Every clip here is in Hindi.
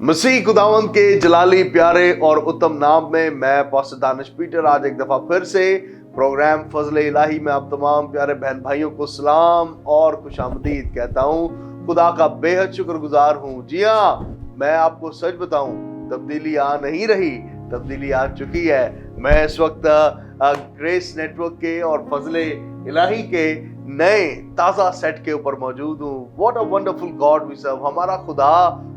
मसीह खुदावंद के जलाली प्यारे और उत्तम नाम में मैं पास्टर दानिश पीटर आज एक दफा फिर से प्रोग्राम फजल इलाही में आप तमाम प्यारे बहन भाइयों को सलाम और खुशामदीद कहता हूँ। खुदा का बेहद शुक्रगुजार हूँ। जी हाँ, मैं आपको सच बताऊं, तब्दीली आ नहीं रही, तब्दीली आ चुकी है। मैं इस वक्त ग्रेस नेटवर्क के और फजल इलाही के नए ताजा सेट के ऊपर मौजूद हूँ। What a wonderful God we serve. हमारा खुदा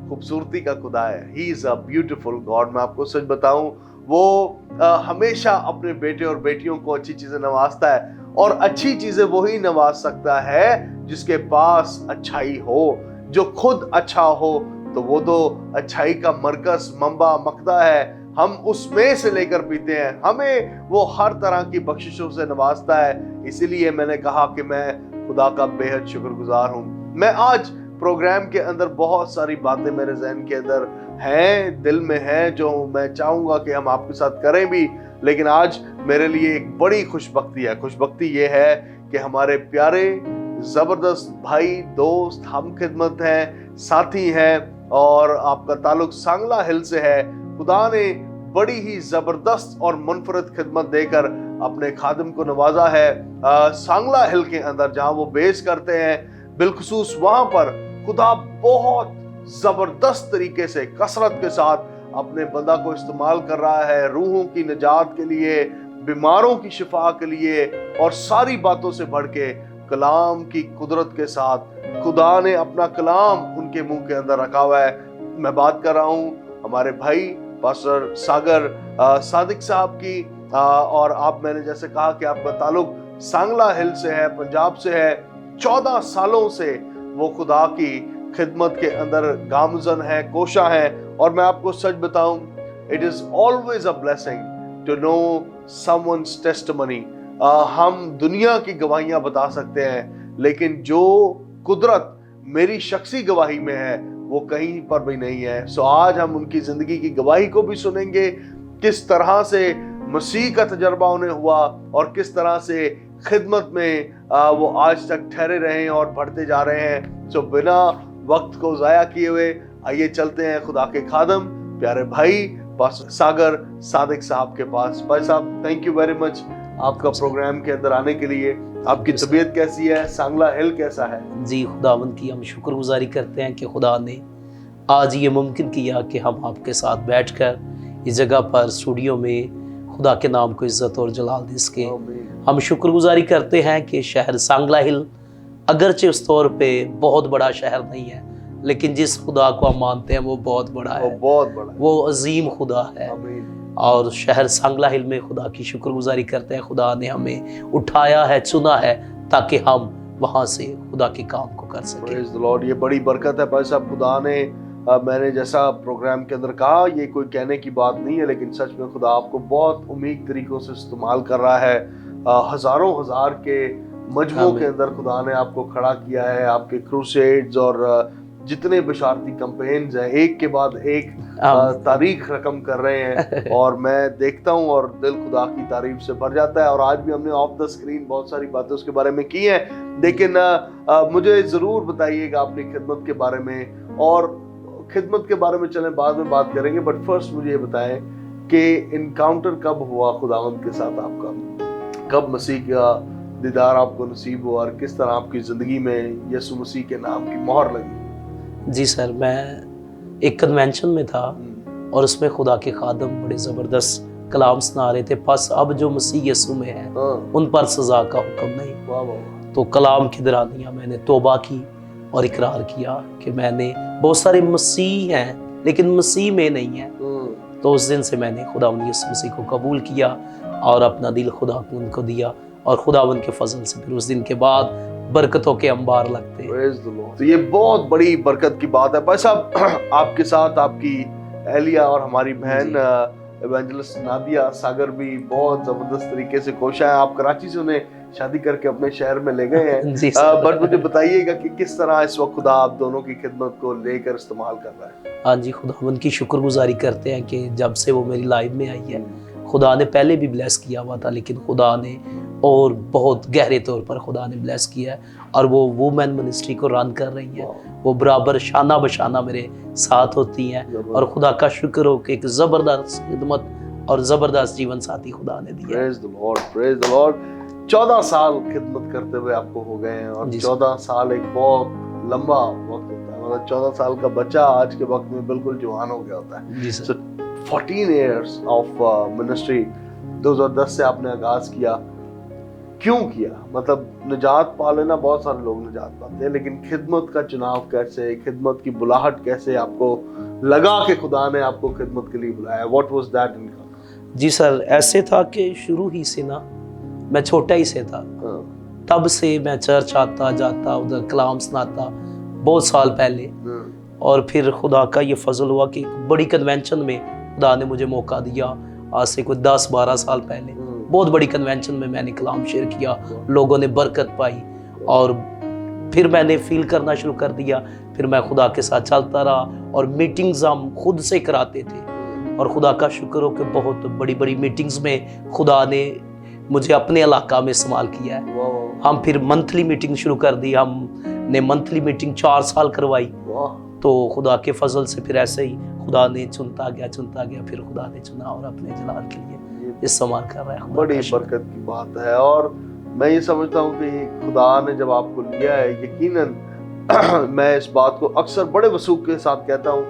खूबसूरती का खुदा है। He is a beautiful God. मैं आपको सच बताऊं, वो हमेशा अपने बेटे और बेटियों को अच्छी चीजें नवाजता है, और अच्छी चीजें वही नवाज सकता है जिसके पास अच्छाई हो। जो खुद अच्छा हो तो वो तो अच्छाई का मरकज मंबा मकदा है, हम उसमें से लेकर पीते हैं। हमें वो हर तरह की बख्शिशों से नवाजता है। इसीलिए मैंने कहा कि मैं खुदा का बेहद शुक्रगुजार हूँ। मैं आज प्रोग्राम के अंदर बहुत सारी बातें मेरे ज़हन के अंदर हैं, दिल में हैं, जो मैं चाहूँगा कि हम आपके साथ करें भी। लेकिन आज मेरे लिए एक बड़ी खुशबख्ती है। खुशबख्ती ये है कि हमारे प्यारे ज़बरदस्त भाई दोस्त हम खिदमत हैं, साथी हैं, और आपका ताल्लुक सांगला हिल से है। खुदा ने बड़ी ही ज़बरदस्त और मुनफरद खिदमत देकर अपने खादिम को नवाजा है। सांगला हिल के अंदर जहाँ वो बेस करते हैं, बिलखुसूस वहाँ पर खुदा बहुत जबरदस्त तरीके से कसरत के साथ अपने बंदा को इस्तेमाल कर रहा है, रूहों की निजात के लिए, बीमारों की शिफा के लिए, और सारी बातों से बढ़ के कलाम की कुदरत के साथ खुदा ने अपना कलाम उनके मुंह के अंदर रखा हुआ है। मैं बात कर रहा हूँ हमारे भाई पास्टर सागर सादिक साहब की। और आप, मैंने जैसे कहा कि आपका ताल्लुक सांगला हिल से है, पंजाब से है। 14 सालों से वो खुदा की खिदमत के अंदर गामजन है, कोशा है। और मैं आपको सच बताऊं, it is always a blessing to know someone's testimony. हम दुनिया की गवाहियां बता सकते हैं, लेकिन जो कुदरत मेरी शख्सी गवाही में है वो कहीं पर भी नहीं है। सो आज हम उनकी जिंदगी की गवाही को भी सुनेंगे, किस तरह से मसीह का तजर्बा उन्हें हुआ और किस तरह से खिदमत में वो आज तक ठहरे रहे हैं और बढ़ते जा रहे हैं। सो बिना वक्त को ज़ाया किए हुए आइए चलते हैं खुदा के खादम प्यारे भाई पास्टर सागर सादिक साहब के पास। भाई साहब, थैंक यू वेरी मच आपका प्रोग्राम के अंदर आने के लिए। आपकी तबीयत कैसी है? सांगला हिल कैसा है? जी, खुदावंद की हम शुक्रगुजारी करते हैं कि खुदा ने आज ये मुमकिन किया कि हम आपके साथ बैठकर इस जगह पर स्टूडियो में खुदा के नाम को इज्जत और जलाल दे सके। हम शुक्रगुजारी करते हैं कि शहर सांगला हिल अगरचे उस तौर पे बहुत बड़ा शहर नहीं है, लेकिन जिस खुदा को हम मानते हैं वो बहुत बड़ा है, वो अजीम खुदा है। और शहर सांगला हिल में खुदा की शुक्रगुजारी करते हैं। खुदा ने हमें उठाया है, चुना है, ताकि हम वहाँ से खुदा के काम को कर सकें। Praise the Lord. ये बड़ी बरकत है भाई साहब। खुदा ने मैंने जैसा प्रोग्राम के अंदर कहा, ये कोई कहने की बात नहीं है, लेकिन सच में खुदा आपको बहुत उम्मीद तरीकों से इस्तेमाल कर रहा है। हजारों हजार के मजमों के अंदर खुदा ने आपको खड़ा किया है। आपके क्रूसेड्स और जितने बशारती कैंपेन्स हैं, एक के बाद एक तारीख रकम कर रहे हैं, और मैं देखता हूं और दिल खुदा की तारीफ से भर जाता है। और आज भी हमने ऑफ द स्क्रीन बहुत सारी बातें उसके बारे में की हैं, लेकिन मुझे ज़रूर बताइएगा अपनी खिदमत के बारे में, और खिदमत के बारे में चलें बाद में बात करेंगे। बट फर्स्ट मुझे ये बताएं कि इनकाउंटर कब हुआ खुदावंद के साथ आपका? कब मसीह का दीदार आपको नसीब हुआ और किस तरह आपकी ज़िंदगी में यीशु मसीह के नाम की मोहर लगी? जी सर, मैं एक कन्वेंशन में था और उसमें खुदा के खादम बड़े ज़बरदस्त कलाम सुना रहे थे। बस अब जो मसीह यीशु में है उन पर सज़ा का हुक्म नहीं। वाह वाह। तो कलाम की दरानियाँ मैंने तौबा की और इकरार किया कि मैंने बहुत सारे मसीह हैं लेकिन मसीह में नहीं है। तो उस दिन से मैंने खुदावंद यीशु मसीह को कबूल किया और अपना दिल खुदा को उनको दिया, और खुदावंद के फजल से फिर उस दिन के बाद बरकतों के अंबार लगते हैं। तो ये बहुत बड़ी बरकत की बात है भाई साहब। आपके साथ आपकी एलिया और हमारी बहन एवेंजलिस्ट नादिया सागर भी बहुत जबरदस्त तरीके से कोशा है। आप कराची से उन्हें शादी करके अपने शहर में ले गए हैं। बट मुझे बताइएगा कि किस तरह इस वक्त खुदा आप दोनों की खिदमत को लेकर इस्तेमाल कर रहा है? हाँ जी, खुदावंद की शुक्रगुजारी करते हैं कि जब से वो मेरी लाइफ में आई है खुदा ने पहले भी ब्लेस किया हुआ था, लेकिन खुदा ने और बहुत गहरे तौर पर खुदा ने ब्लेस किया है, और वो वुमेन मिनिस्ट्री को रन कर रही हैं। वो बराबर शाना बशाना मेरे साथ होती हैं, और खुदा का शुक्र हो कि एक ज़बरदस्त खिदमत और ज़बरदस्त जीवन साथी खुदा ने दिया। Praise the Lord, praise the Lord. 14 साल खिदमत करते हुए आपको हो गए हैं, और 14 साल एक बहुत लंबा वक्त होता है। मतलब 14 साल का बच्चा आज के वक्त में बिल्कुल जवान हो गया होता है। जी सर। 14 years ऑफ मिनिस्ट्री, 2010 से आपने आगाज किया। क्यों किया? मतलब निजात पा लेना, बहुत सारे लोग निजात पाते हैं, लेकिन खिदमत का चुनाव कैसे, खिदमत की बुलाहट कैसे आपको लगा कि खुदा ने आपको खिदमत के लिए बुलाया? व्हाट वाज दैट इनका? जी सर, ऐसे था कि शुरू ही से ना, मैं छोटा ही से था, तब से मैं चर्च आता जाता, उधर कलाम सुनाता, बहुत साल पहले। और फिर खुदा का ये फजल हुआ कि एक बड़ी कन्वेंशन में खुदा ने मुझे मौका दिया, आज से कोई 10-12 साल पहले। बहुत बड़ी कन्वेंशन में मैंने कलाम शेयर किया, लोगों ने बरकत पाई, और फिर मैंने फील करना शुरू कर दिया। फिर मैं खुदा के साथ चलता रहा, और मीटिंग्स हम खुद से कराते थे, और खुदा का शुक्र हो कि बहुत बड़ी बड़ी मीटिंग्स में खुदा ने मुझे अपने इलाका में इस्तेमाल किया है। हम फिर मंथली मीटिंग शुरू कर दी, हमने मंथली मीटिंग 4 साल करवाई। तो खुदा के फजल से फिर ऐसे ही खुदा ने चुनता गया, फिर खुदा ने चुना और अपने जलाल के लिए इस्तेमाल कर रहा है। बड़ी बरकत की बात है। और मैं ये समझता हूँ कि खुदा ने जब आपको लिया है, यकीनन मैं इस बात को अक्सर बड़े वसूख के साथ कहता हूँ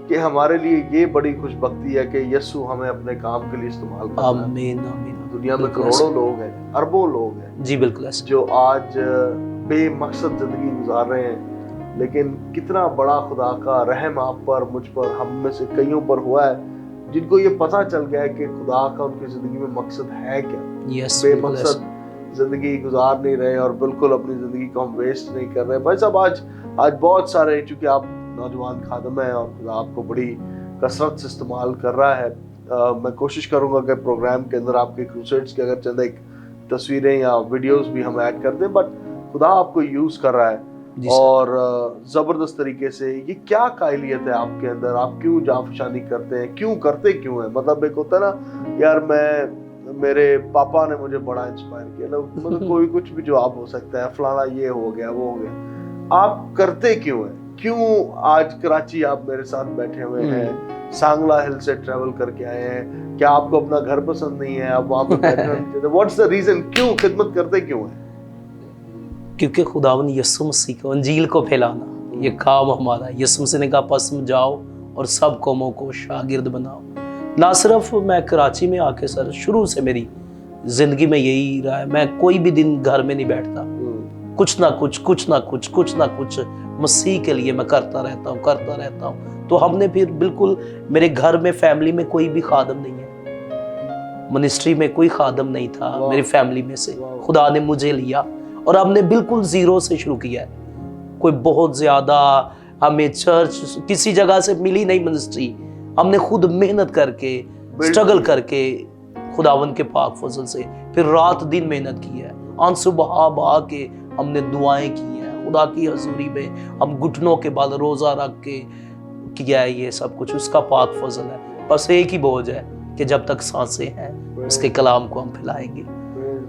कि हमारे लिए ये बड़ी खुशबख्ती है कि यीशु हमें अपने काम के लिए इस्तेमाल कर रहा है। आमीन आमीन। दुनिया में करोड़ों लोग हैं, अरबों लोग हैं जी बिल्कुल ऐसे, जो आज बेमकसद जिंदगी गुजार रहे हैं, लेकिन कितना बड़ा खुदा का रहम आप पर, मुझ पर, हम में से कईयों पर हुआ है जिनको ये पता चल गया है कि खुदा का उनकी जिंदगी में मकसद है क्या। बेमकसद जिंदगी गुजार नहीं रहे, और बिल्कुल अपनी जिंदगी को हम वेस्ट नहीं कर रहे। भाई साहब, आज बहुत सारे, चूंकि आप नौजवान खादम हैं और खुदा आपको बड़ी कसरत से इस्तेमाल कर रहा है, मैं कोशिश करूंगा कि प्रोग्राम के अंदर आपके क्रूसेड्स के अगर चंद एक तस्वीरें या वीडियोस भी हम ऐड कर दें, बट खुदा आपको यूज कर रहा है और जबरदस्त तरीके से। ये क्या काबिलियत है आपके अंदर? आप क्यों जाफशानी करते हैं? क्यों करते क्यों है? मतलब एक होता है ना यार, मेरे पापा ने मुझे बड़ा इंस्पायर किया ना, मतलब कोई कुछ भी जवाब हो सकता है, फलाना ये हो गया वो हो गया। आप करते क्यों है? क्यों आज कराची आप मेरे साथ बैठे हुए हैं, सांगला हिल से ट्रैवल करके आए हैं? क्या आपको अपना घर पसंद नहीं है? आप वहां पे बैठे? What's the reason? क्यों खिदमत करते क्यों है? क्योंकि खुदावन यीशु मसीह को, अंजील को फैलाना ये काम हमारा। यीशु मसीह ने कहा, पसम जाओ और सब कौमों को शागिर्द बनाओ। ना सिर्फ मैं कराची में आके, सर शुरू से मेरी जिंदगी में यही रहा है, मैं कोई भी दिन घर में नहीं बैठता, कुछ ना कुछ मसीह के लिए मैं करता रहता हूँ। तो हमने फिर बिल्कुल, मेरे घर में फैमिली में कोई भी खादम नहीं है, मिनिस्ट्री में कोई खादम नहीं था मेरी फैमिली में से। खुदा ने मुझे लिया और हमने बिल्कुल जीरो से शुरू किया है। कोई बहुत ज्यादा हमें चर्च किसी जगह से मिली नहीं मिनिस्ट्री, हमने खुद मेहनत करके, स्ट्रगल करके, खुदावन के पाक फजल से फिर रात दिन मेहनत की है, आंसू बहा के हमने दुआएं की हैं, खुदा की हजूरी में हम घुटनों के बाद रोजा रख के किया है। ये सब कुछ उसका पाक फजल है। बस एक ही बोझ है कि जब तक सांसें हैं उसके कलाम को हम फैलाएंगे,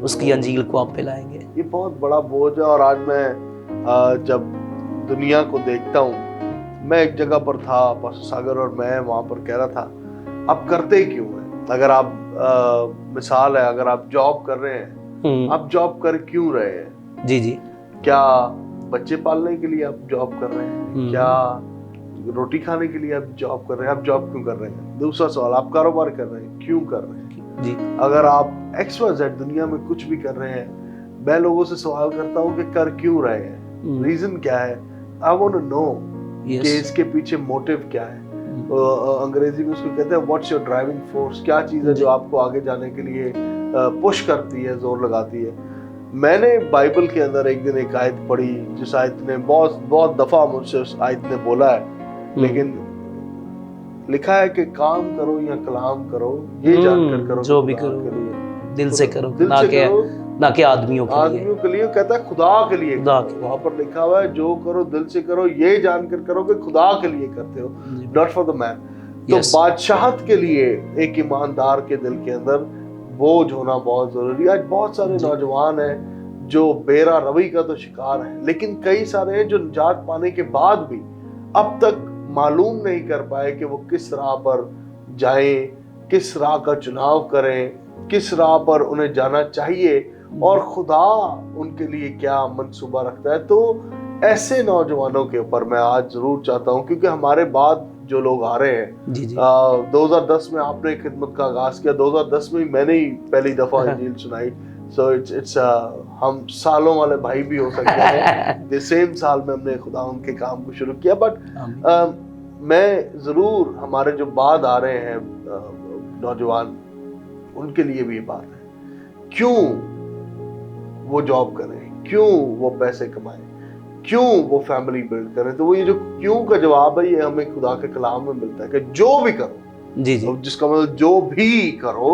उसकी अंजील को हम फैलाएंगे। ये बहुत बड़ा बोझ है। और आज मैं जब दुनिया को देखता हूँ, मैं एक जगह पर था, पास्टर सागर और मैं वहां पर कह रहा था, आप करते क्यों हैं? अगर आप मिसाल है, अगर आप जॉब कर रहे हैं, आप जॉब कर क्यों रहे हैं? जी जी। क्या बच्चे पालने के लिए आप जॉब कर रहे हैं? क्या रोटी खाने के लिए आप जॉब कर रहे हैं? आप जॉब क्यों कर रहे हैं? दूसरा सवाल, आप कारोबार कर रहे हैं, क्यों कर रहे हैं? जी। अगर आप XYZ दुनिया में कुछ भी कर रहे हैं, मैं लोगों से सवाल करता हूँ कि कर क्यों रहे हैं? रीजन क्या है? आई वांट टू नो कि इसके पीछे मोटिव क्या है। अंग्रेजी में उसको कहते हैं व्हाट्स योर ड्राइविंग फोर्स। क्या चीज है जो आपको आगे जाने के लिए पुश करती है, जोर लगाती है? मैंने बाइबल के अंदर एक दिन एक आयत पढ़ी, जिस आयत ने बहुत दफा मुझसे उस आयत ने बोला है, लेकिन लिखा है कि काम करो या कलाम करो, ये जानकर करो जो भी करो दिल से करो, ना कि आदमियों के लिए। कहता है खुदा के लिए। वहां पर लिखा हुआ है जो करो दिल से करो, ये जानकर करो कि खुदा के लिए करते हो, नॉट फॉर द मैन। तो Yes. बादशाहत के लिए एक ईमानदार के दिल के अंदर बोझ होना बहुत जरूरी है। आज बहुत सारे नौजवान हैं जो बेरा रवि का तो शिकार हैं, लेकिन कई सारे हैं जो निजात पाने के बाद भी अब तक मालूम नहीं कर पाए कि वो किस राह पर जाएं, किस राह का चुनाव करें, किस राह पर उन्हें जाना चाहिए और खुदा उनके लिए क्या मंसूबा रखता है। तो ऐसे नौजवानों के ऊपर मैं आज जरूर चाहता हूं, क्योंकि हमारे बाद जो लोग आ रहे हैं, जी जी 2010 में आपने खिदमत का आगाज किया, 2010 में ही मैंने ही पहली दफा इंजील सुनाई। सो इट्स हम सालों वाले भाई भी हो सकते हैं। द सेम साल में हमने खुदा उनके काम को शुरू किया। बट मैं जरूर हमारे जो बाद आ रहे हैं नौजवान, उनके लिए भी ये बात है, क्यों वो जॉब करें, क्यों वो पैसे कमाएं, क्यों वो फैमिली बिल्ड करें। तो वो ये जो क्यों का जवाब है, ये हमें खुदा के कलाम में मिलता है कि जो भी करो, जी जी जिसका मतलब जो भी करो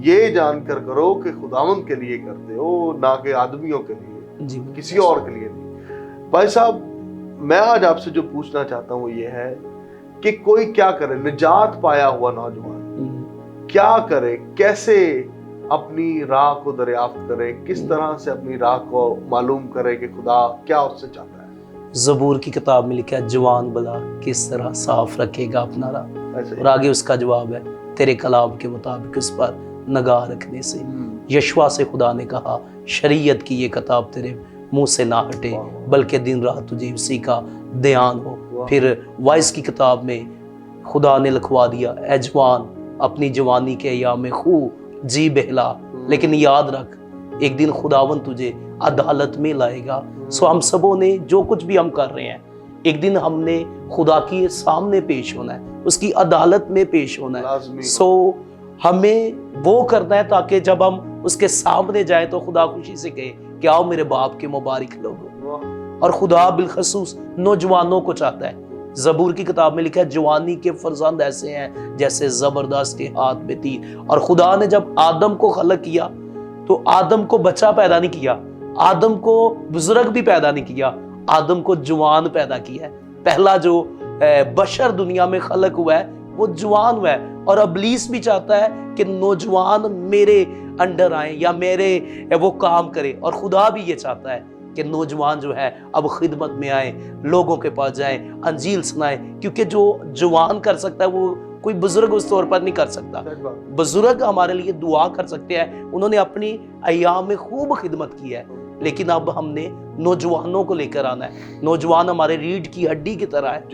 ये जानकर करो कि खुदावंद के लिए करते हो, ना कि आदमियों के लिए, जी किसी और के लिए नहीं। भाई साहब, मैं आज आपसे जो पूछना चाहता हूँ ये है कि कोई क्या करे, निजात पाया हुआ नौजवान क्या करे, कैसे अपनी राह को दरियाफ्त करे, किस तरह से अपनी राह को मालूम करे कि खुदा क्या उससे चाहता है। ज़बूर की किताब में लिखा है, जवान भला किस तरह साफ रखेगा अपना राह, ऐसे और आगे उसका जवाब है, तेरे कलाम के मुताबिक उस पर नगाह रखने से। यशवा से खुदा ने कहा, शरीयत की ये किताब तेरे मुंह से ना हटे, बल्कि दिन रात तुझे उसी का ध्यान हो। फिर वाइस की किताब में खुदा ने लिखवा दिया, ए जवान, अपनी जवानी के अय्याम में खूब जी बहला, लेकिन याद रख एक दिन खुदावन तुझे अदालत में लाएगा। सो हम सबों ने जो कुछ भी हम कर रहे हैं, एक दिन हमने खुदा के सामने पेश होना है, उसकी अदालत में पेश होना है। सो हमें वो करना है ताकि जब हम उसके सामने जाए तो खुदा खुशी से कहे कि आओ मेरे बाप के मुबारक लोगों। और खुदा बिलखसूस नौजवानों को चाहता है। ज़बूर की किताब में लिखा है, जवानी के फरजंद ऐसे हैं जैसे जबरदस्त के हाथ में तीर। और खुदा ने जब आदम को खलक किया तो आदम को बच्चा पैदा नहीं किया, आदम को बुजुर्ग भी पैदा नहीं किया, आदम को जवान पैदा किया है। पहला जो बशर दुनिया में खलक हुआ है वो जवान हुआ है। और अबलीस भी चाहता है कि नौजवान मेरे अंडर आए या मेरे वो काम करे, और खुदा भी ये चाहता है कि नौजवान जो है अब खिदमत में आए, लोगों के पास जाए, अंजील सुनाए, क्योंकि जो जवान कर सकता है वो कोई बुजुर्ग उस तौर पर नहीं कर सकता। बुजुर्ग हमारे लिए दुआ कर सकते हैं, उन्होंने अपनी अय्याम में खूब खिदमत की है, लेकिन अब हमने नौजवानों को लेकर आना है। नौजवान हमारे रीढ़ की हड्डी की तरह है,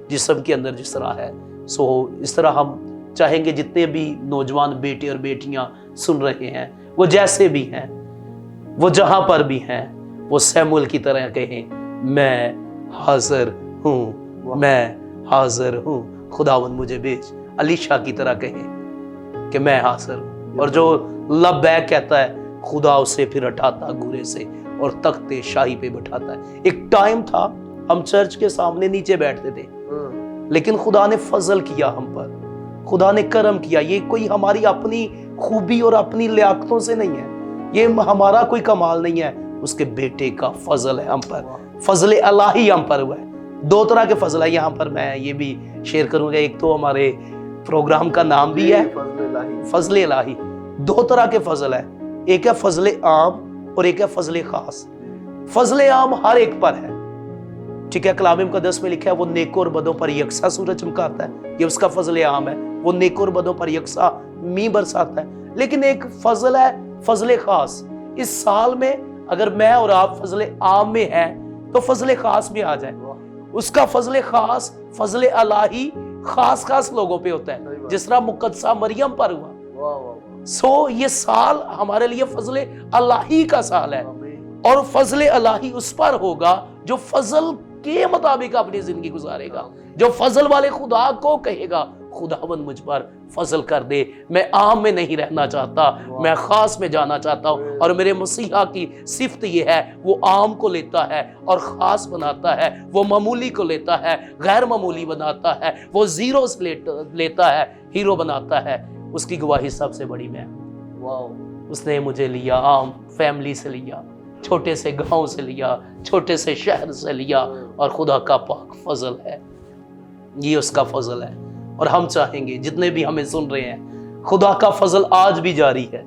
जिस्म के अंदर जिस तरह है। सो इस तरह हम चाहेंगे जितने भी नौजवान बेटे और बेटियां सुन रहे हैं, वो जैसे भी हैं, वो जहां पर भी हैं, वो सैमुअल की तरह कहें, मैं हाजिर हूँ, मैं हाजिर हूँ, खुदावन मुझे भेज। अलीशा की तरह कहें कि मैं हाजिर हूँ। और जो लब्बैक कहता है, खुदा उसे फिर हटाता घूरे से और तख्ते शाही पे बैठाता है। एक टाइम था हम चर्च के सामने नीचे बैठते थे, लेकिन खुदा ने फजल किया हम पर, खुदा ने करम किया। ये कोई हमारी अपनी खूबी और अपनी लियाकतों से नहीं है, ये हमारा कोई कमाल नहीं है, उसके बेटे का फजल है हम पर। फजल इलाही हम पर हुआ है। दो तरह के फजल है यहाँ पर, मैं ये भी शेयर करूंगा। एक तो हमारे प्रोग्राम का नाम भी है फजल इलाही। दो तरह के फजल है, एक है फजल आम और एक है फजल खास। फजल आम हर एक पर है, ठीक है। कलाम मुकद्दस में लिखा है, वो नेकों और बदों पर यकसा सूरज चमकाता है, ये उसका फजल आम है। वो नेकों और बदों पर यकसा मींह बरसाता है। लेकिन एक फजल है फजल खास। इस साल में अगर मैं और आप फजल आम में हैं तो फजल खास में आ जाए। उसका फजल खास फजल इलाही खास खास लोगों पे होता है, जिस तरह मुकद्दसा मरियम पर हुआ। सो ये साल हमारे लिए फजल इलाही का साल है, और फजल इलाही उस पर होगा जो फजल के मुताबिक अपनी जिंदगी गुजारेगा, जो फजल वाले खुदा को कहेगा, खुदावन मुझ पर फजल कर दे, मैं आम में नहीं रहना चाहता, मैं खास में जाना चाहता हूँ। और मेरे मसीहा की सिफ्त ये है, वो आम को लेता है और खास बनाता है, वो मामूली को लेता है, गैर मामूली बनाता है, वो जीरो से लेता है, हीरो बनाता है। उसकी गवाही सबसे बड़ी मैं, उसने मुझे लिया, आम फैमिली से लिया, छोटे से गांव से लिया, छोटे से शहर से लिया, और खुदा का पाक फजल है, ये उसका फजल है। और हम चाहेंगे जितने भी हमें सुन रहे हैं, खुदा का फजल आज भी जारी है।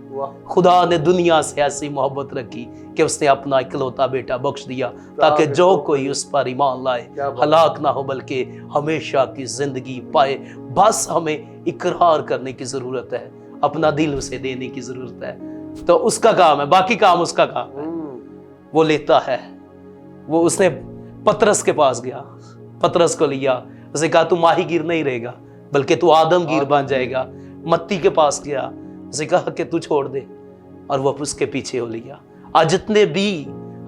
खुदा ने दुनिया से ऐसी मोहब्बत रखी कि उसने अपना इकलौता बेटा बख्श दिया ताकि जो कोई उस पर ईमान लाए हलाक ना हो बल्कि हमेशा की जिंदगी पाए। बस हमें इकरार करने की जरूरत है, अपना दिल उसे देने की जरूरत है। तो उसका काम है, बाकी काम उसका काम है, वो लेता है। वो उसने पतरस के पास गया, पतरस को लिया, उसे कहा तू माहीगीर नहीं रहेगा बल्कि तू आदमगीर बन जाएगा। मत्ती के पास गया, उसे कहा कि तू छोड़ दे, और वो उसके पीछे हो लिया। आज जितने भी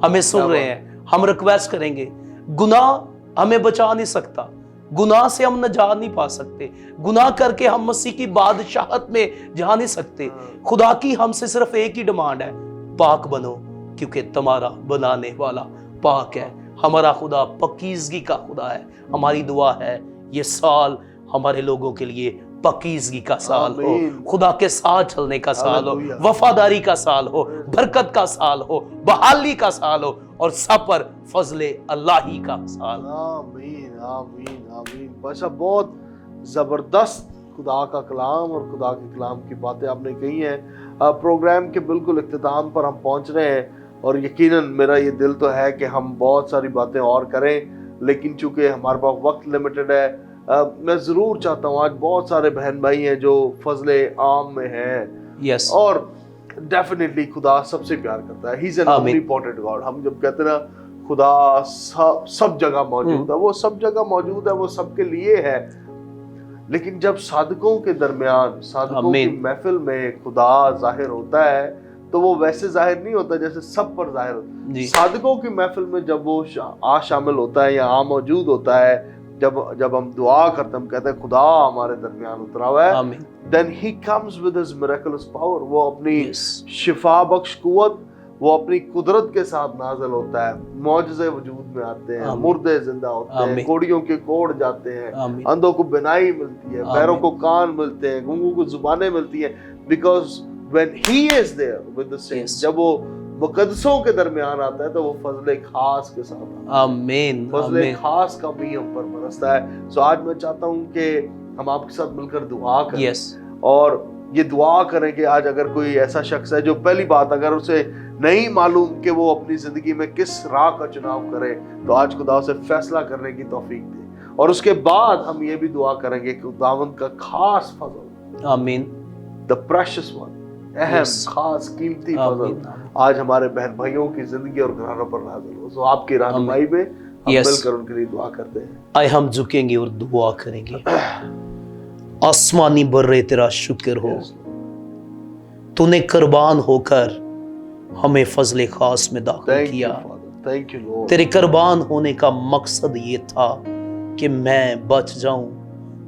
हमें सुन रहे हैं, हम रिक्वेस्ट करेंगे, गुनाह हमें बचा नहीं सकता, गुनाह से हम नजात नहीं पा सकते, गुनाह करके हम मसीह की बादशाहत में जा नहीं सकते। खुदा की हमसे सिर्फ एक ही डिमांड है, पाक बनो क्योंकि तुम्हारा बनाने वाला पाक है। हमारा खुदा पकीजगी का खुदा है। हमारी दुआ है ये साल हमारे लोगों के लिए पकीजगी का साल हो, खुदा के साथ चलने का साल हो, वफादारी का साल हो, बरकत का साल हो, बहाली का साल हो, और सब पर फजले अल्लाही का साल। आमीन आमीन आमीन। भाषा बहुत जबरदस्त खुदा का कलाम और खुदा के कलाम की बातें आपने कही हैं। प्रोग्राम के बिल्कुल इख्तिताम पर हम पहुंच रहे हैं और यकीनन मेरा ये दिल तो है कि हम बहुत सारी बातें और करें, लेकिन चूंकि हमारे पास वक्त लिमिटेड है, मैं ज़रूर चाहता हूँ, आज बहुत सारे बहन भाई हैं जो फजले आम में हैं। yes. और डेफिनेटली खुदा सबसे प्यार करता है। He is an omnipotent God. हम जब कहते हैं ना खुदा सब जगह मौजूद है, वो सब जगह मौजूद है, वो सबके लिए है। लेकिन जब सादकों के दरमियान, सादकों की महफिल में खुदा जाहिर होता है तो वो वैसे जाहिर नहीं होता जैसे सब पर जाहिर होता है। सादकों की महफिल में जब वो शामिल होता है या मौजूद होता है, जब हम दुआ करते हैं, हम कहते हैं खुदा हमारे दरमियान उतरा हुआ है, then he comes with his miraculous power। वो अपनी शिफा बख्श कुव्वत, वो अपनी कुदरत के साथ नाज़िल होता है। मौजज़े वजूद में आते हैं, मुर्दे जिंदा होते हैं, कोड़ियों के कोड़ जाते हैं, अंधों को बिनाई मिलती है, पैरों को कान मिलते हैं, गूंगों को जुबानें मिलती हैं। Because when he is there with the saints, जब वो मुकद्दसों के दरमियान आता है तो वो फजले खास के साथ आता है। आमीन। फजले खास का भी हम पर बरसता है। सो आज मैं चाहता हूँ कि हम आपके साथ मिलकर दुआ करें। और ये दुआ करें कि आज अगर कोई ऐसा शख्स है जो पहली बात अगर उसे नहीं मालूम कि वो अपनी जिंदगी में किस राह का चुनाव करे, तो आज खुदा उसे फैसला करने की तौफीक दे। और उसके बाद हम ये भी दुआ करेंगे कि खुदावंद का खास फजल, आमीन, द प्रेशियस वन, अहम खास कीमती फजल आज हमारे बहन भाइयों की जिंदगी और घरानों पर नाज़िल हो। तो आपकी रहनुमाई में हम मिलकर उनके लिए दुआ करते हैं। आए हम झुकेंगे और दुआ करेंगे। आसमानी बर्रे तेरा शुक्र हो, तूने कुर्बान होकर हमें फजले खास में दाखिल किया। Thank you Lord. तेरे कुर्बान होने का मकसद ये था कि मैं बच जाऊं,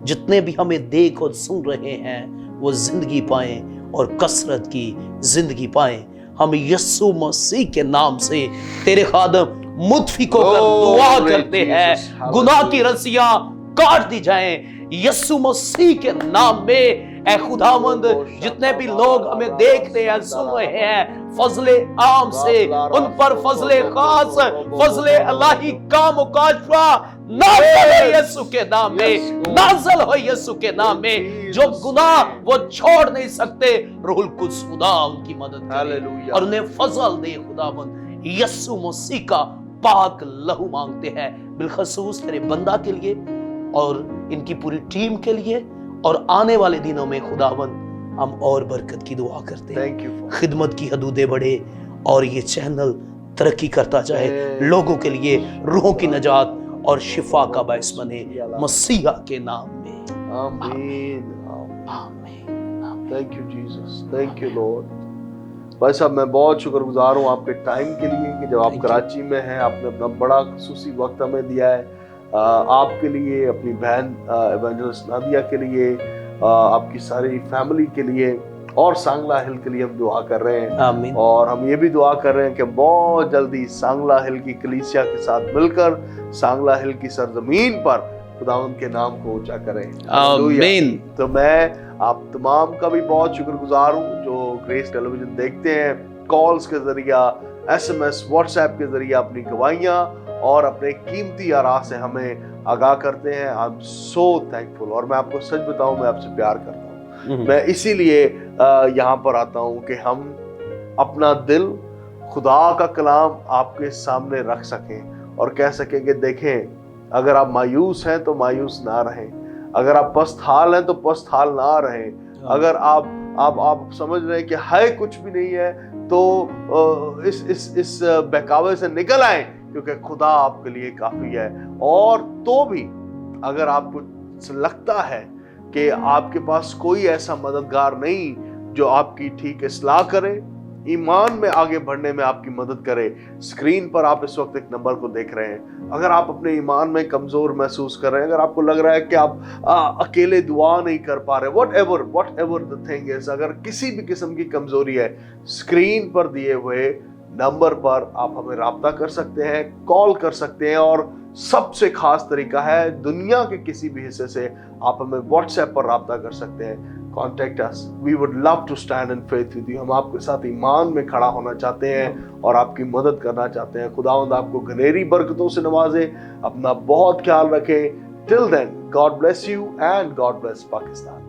जितने भी हमें देख और सुन रहे हैं वो जिंदगी पाएं और कसरत की जिंदगी पाएं। हम यीशु मसीह के नाम से तेरे खादम मुतफिक होकर दुआ करते हैं, गुनाह की रस्सियां काट दी जाएं यीशु मसीह के नाम में। ऐ खुदावंद, जितने भी लोग हमें देख रहे हैं, सुन रहे हैं, फजले आम से उन पर फजले खास, फजले अल्लाही का मुकाशफा नाज़िल हो यीशु के नाम में, नाज़िल हो यीशु के नाम में। जो गुनाह वो छोड़ नहीं सकते, रूहुल कुद्स खुदा उनकी मदद करे और उन्हें फजल दे। खुदावंद यीशु मसीह का पाक लहू मांगते हैं, बिलखसूस तेरे बंदा के लिए और इनकी पूरी टीम के लिए, और आने वाले दिनों में खुदावंद हम और बरकत की दुआ करते हैं। खिदमत की हदूदें बढ़े और ये चैनल तरक्की करता जाए, लोगों के लिए रूहों की नजात और शिफा का बायस बने, मसीहा के नाम में। आमीन आमीन। Thank you Jesus, thank you Lord. भाई साहब, मैं बहुत शुक्रगुजार हूँ आपके टाइम के लिए कि जब आप कराची में हैं, आपने अपना बड़ा खुसूसी वक्त हमें दिया है। आपके लिए, अपनी बहन इवेंजलिस्ट नादिया के लिए, आपकी सारी फैमिली के लिए और सांगला हिल के लिए हम दुआ कर रहे हैं। आमीन। और हम ये भी दुआ कर रहे हैं कि बहुत जल्दी सांगला हिल की कलीसिया के साथ मिलकर सांगला हिल की सरजमीन पर खुदावंद के नाम को ऊंचा करें। आमीन। तो मैं आप तमाम का भी बहुत शुक्रगुजार हूँ जो ग्रेस टेलीविजन देखते हैं, कॉल्स के जरिया, SMS, WhatsApp के जरिए अपनी गवाहियां और अपने कीमती आरा से हमें आगाह करते हैं। I am so thankful. और मैं आपको सच बताऊं, मैं आपसे प्यार करता हूं। मैं इसीलिए यहाँ पर आता हूं कि हम अपना दिल, खुदा का कलाम आपके सामने रख सकें और कह सकें कि देखें, अगर आप मायूस हैं तो मायूस ना रहें, अगर आप पस्त हाल हैं तो पस्त हाल ना रहें, अगर आप समझ रहे हैं कि है कुछ भी नहीं है तो इस बहकावे से निकल आए, क्योंकि खुदा आपके लिए काफी है। और तो भी अगर आपको लगता है कि आपके पास कोई ऐसा मददगार नहीं जो आपकी ठीक इस्लाह करे, ईमान में आगे बढ़ने में आपकी मदद करे, स्क्रीन पर आप इस वक्त एक नंबर को देख रहे हैं। अगर आप अपने ईमान में कमजोर महसूस कर रहे हैं, अगर आपको लग रहा है कि आप अकेले दुआ नहीं कर पा रहे, what ever the thing is, अगर किसी भी किस्म की कमजोरी है, स्क्रीन पर दिए हुए नंबर पर आप हमें राब्ता कर सकते हैं, कॉल कर सकते हैं। और सबसे खास तरीका है, दुनिया के किसी भी हिस्से से आप हमें व्हाट्सएप पर राब्ता कर सकते हैं। Contact us. We would love to stand in faith with you. हम आपके साथ ईमान में खड़ा होना चाहते हैं और आपकी मदद करना चाहते हैं। खुदावंद आपको घनेरी बरकतों से नवाजे। अपना बहुत ख्याल रखें। Till then, God bless you and God bless Pakistan.